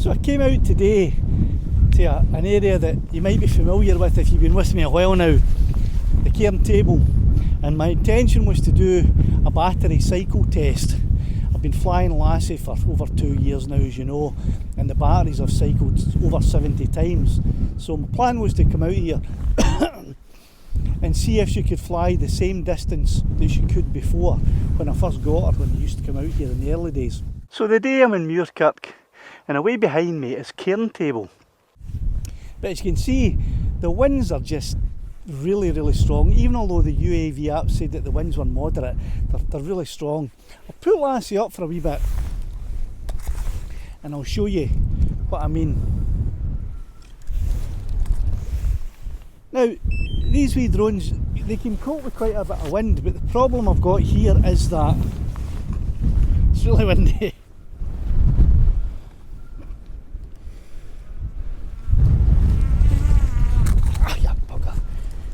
So I came out today to an area that you might be familiar with if you've been with me a while now, the cairn table, and my intention was to do a battery cycle test. I've been flying Lassie for over 2 years now, as you know, and the batteries have cycled over 70 times. So my plan was to come out here and see if she could fly the same distance that she could before, when I first got her, when I used to come out here in the early days. So the day I'm in Muirkirk, and away behind me is cairn table. But as you can see, the winds are just really strong. Even although the UAV app said that the winds were moderate, they're really strong. I'll put Lassie up for a wee bit and I'll show you what I mean. Now, these wee drones, they can cope with quite a bit of wind, but the problem I've got here is that it's really windy.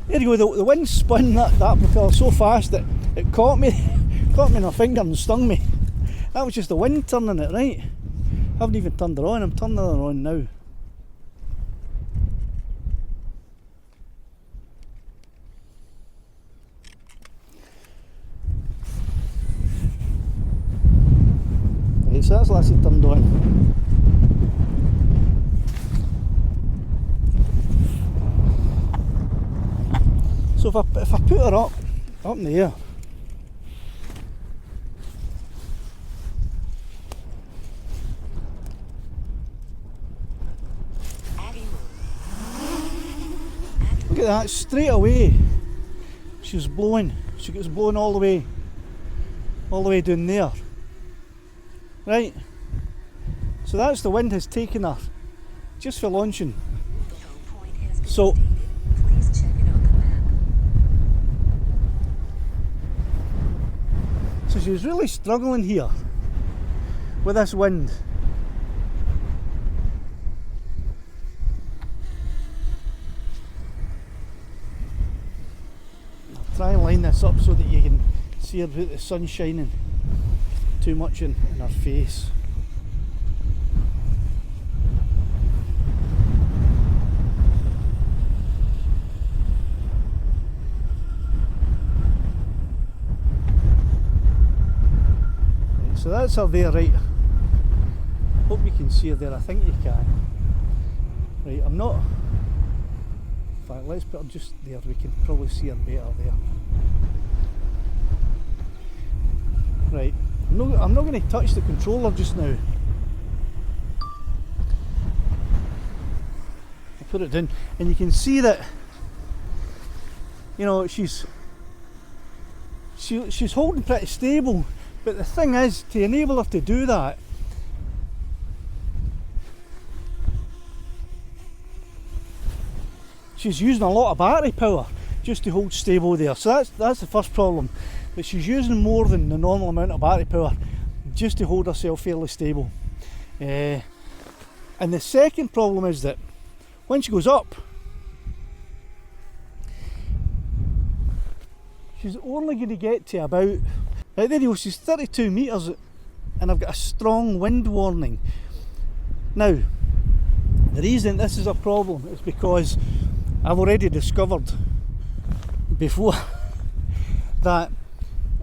There you go, the wind spun that propeller so fast that it caught me in my finger and stung me. That was just the wind turning it, right? I haven't even turned her on, I'm turning her on now. Right, so that's Lassie turned on. So if I put her up in the air, look at that, straight away she's blowing. She gets blown all the way down there. Right, so that's the wind has taken her just for launching. So she was really struggling here with this wind. I'll try and line this up so that you can see her without the sun shining too much in her face. So that's her there, right? Hope you can see her there, I think you can. Right, I'm not... In fact, let's put her just there, we can probably see her better there. Right, I'm not going to touch the controller just now. I'll put it down, and you can see that, you know, she's holding pretty stable. But the thing is, to enable her to do that, she's using a lot of battery power just to hold stable there. So that's the first problem, that she's using more than the normal amount of battery power just to hold herself fairly stable. And the second problem is that when she goes up, she's only going to get to about... Right, there you go, she's 32 metres and I've got a strong wind warning. Now, the reason this is a problem is because I've already discovered before that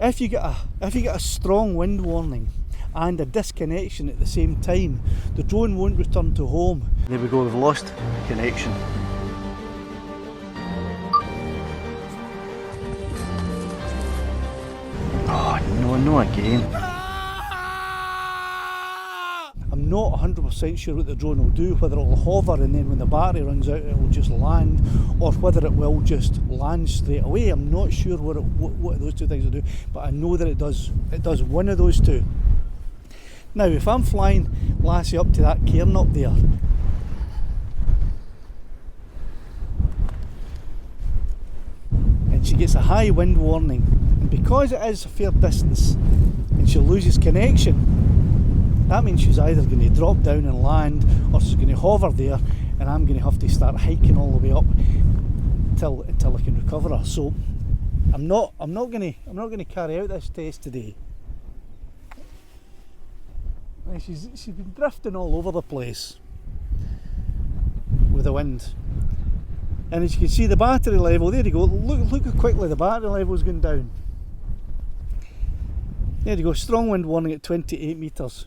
if you get a strong wind warning and a disconnection at the same time, the drone won't return to home. There we go, we've lost connection. Oh no, again. I'm not 100% sure what the drone will do, whether it will hover and then when the battery runs out it will just land, or whether it will just land straight away. I'm not sure what those two things will do, but I know that it does one of those two. Now if I'm flying Lassie up to that cairn up there, and she gets a high wind warning, and because it is a fair distance and she loses connection, that means she's either going to drop down and land, or she's going to hover there, and I'm going to have to start hiking all the way up until I can recover her. So I'm not going to carry out this test today. She's been drifting all over the place. with the wind. And as you can see, the battery level, there you go, look how quickly the battery level is going down. There you go, strong wind warning at 28 metres.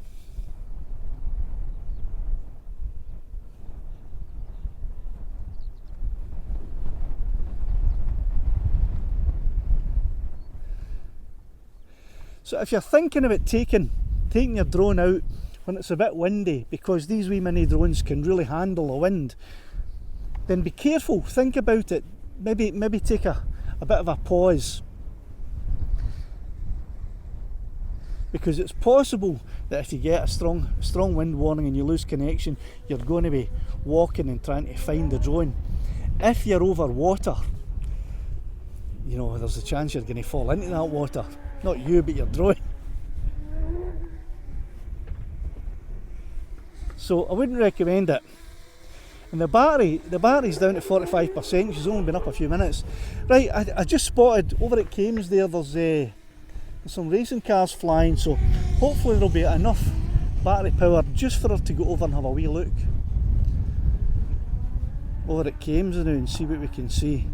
So if you're thinking about taking your drone out when it's a bit windy, because these wee mini drones can really handle the wind, then be careful, think about it, maybe take a bit of a pause. Because it's possible that if you get a strong wind warning and you lose connection, you're going to be walking and trying to find the drone. If you're over water, you know, there's a chance you're going to fall into that water. Not you, but your drone. So I wouldn't recommend it. And the battery's down to 45%. She's only been up a few minutes. Right, I just spotted over at Kames there's some racing cars flying, so hopefully there'll be enough battery power just for her to go over and have a wee look over at Kames now and see what we can see.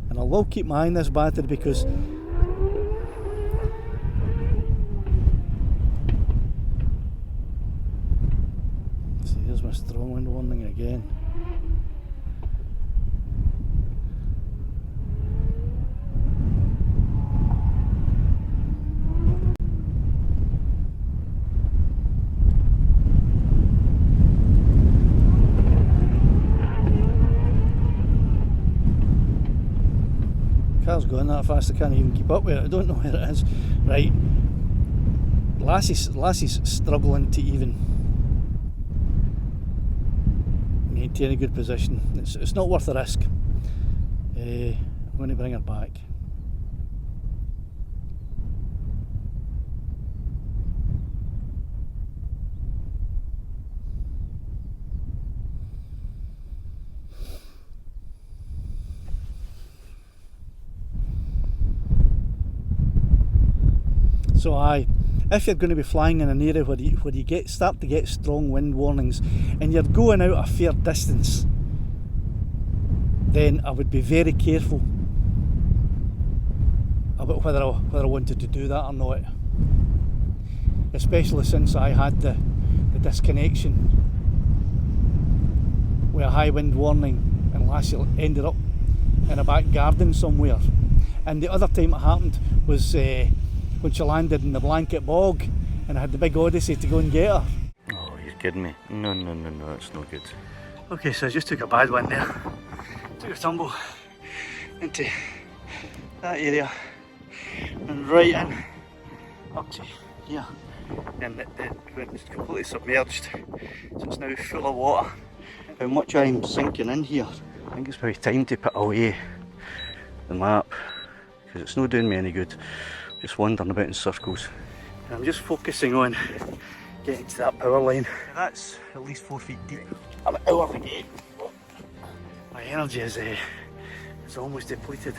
And I will keep my eye on this battery because see, here's my strong wind warning again. Car's going that fast I can't even keep up with it. I don't know where it is. Right, Lassie's struggling to even maintain a good position. It's not worth the risk. I'm going to bring her back. So if you're going to be flying in an area where you start to get strong wind warnings and you're going out a fair distance, then I would be very careful about whether I wanted to do that or not. Especially since I had the disconnection with a high wind warning and Lassie ended up in a back garden somewhere. And the other time it happened was when she landed in the blanket bog and I had the big odyssey to go and get her. Oh, you're kidding me. No, it's no good. Okay, so I just took a bad one there. Took a tumble into that area and right in up to here. And it went completely submerged. So it's now full of water. How much I'm sinking in here. I think it's probably time to put away the map because it's not doing me any good. Just wandering about in circles. And I'm just focusing on getting to that power line. That's at least 4 feet deep. I'm an hour again. My energy is almost depleted.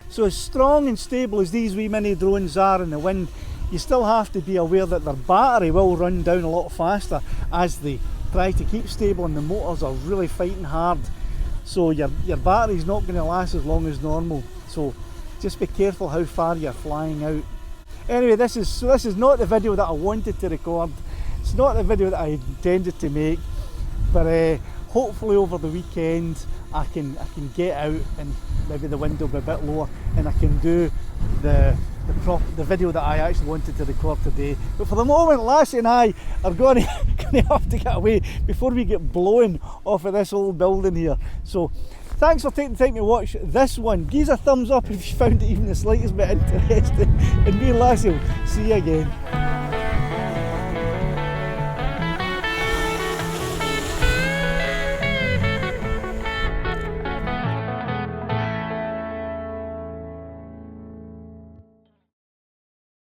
So as strong and stable as these wee mini drones are in the wind, you still have to be aware that their battery will run down a lot faster as they try to keep stable and the motors are really fighting hard. So your battery's not going to last as long as normal. So just be careful how far you're flying out. Anyway, this is not the video that I wanted to record. It's not the video that I intended to make, but hopefully over the weekend I can get out and maybe the wind will be a bit lower and I can do the video that I actually wanted to record today. But for the moment, Lassie and I are going to have to get away before we get blown off of this old building here. So thanks for taking the time to watch this one. Give us a thumbs up if you found it even the slightest bit interesting. And me and Lassie will see you again.